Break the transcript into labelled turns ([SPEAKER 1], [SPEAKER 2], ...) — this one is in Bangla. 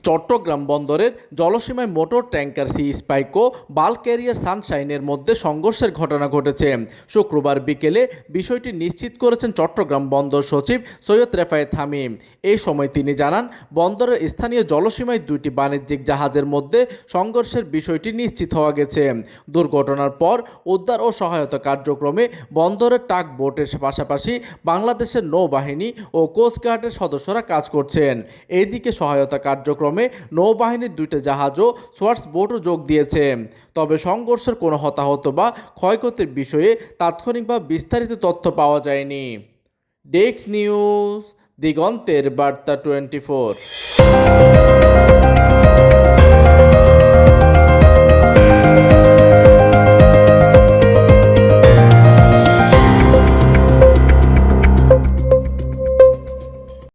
[SPEAKER 1] চট্টগ্রাম বন্দরের জলসীমায় মোটর ট্যাংকার সি স্পাইক ও বাল্ক ক্যারিয়ার সানশাইনের মধ্যে সংঘর্ষের ঘটনা ঘটেছে। শুক্রবার বিকেলে বিষয়টি নিশ্চিত করেছেন চট্টগ্রাম বন্দর সচিব সৈয়দ রেফায়েত হামিম। এই সময় তিনি জানান, বন্দরের স্থানীয় জলসীমায় দুইটি বাণিজ্যিক জাহাজের মধ্যে সংঘর্ষের বিষয়টি নিশ্চিত হওয়া গেছে। দুর্ঘটনার পর উদ্ধার ও সহায়তা কার্যক্রমে বন্দরের টাগ বোটের পাশাপাশি বাংলাদেশের নৌবাহিনী ও কোস্টগার্ডের সদস্যরা কাজ করছেন। এইদিকে সহায়তা কার্যক্রমে নৌবাহিনীর দুইটা জাহাজও সোয়ার্স বোটও যোগ দিয়েছে। তবে সংঘর্ষের কোনো হতাহত বা ক্ষয়ক্ষতির বিষয়ে তাৎক্ষণিকভাবে বিস্তারিত তথ্য পাওয়া যায়নি। ডেস্ক নিউজ, দিগন্তের বার্তা 24।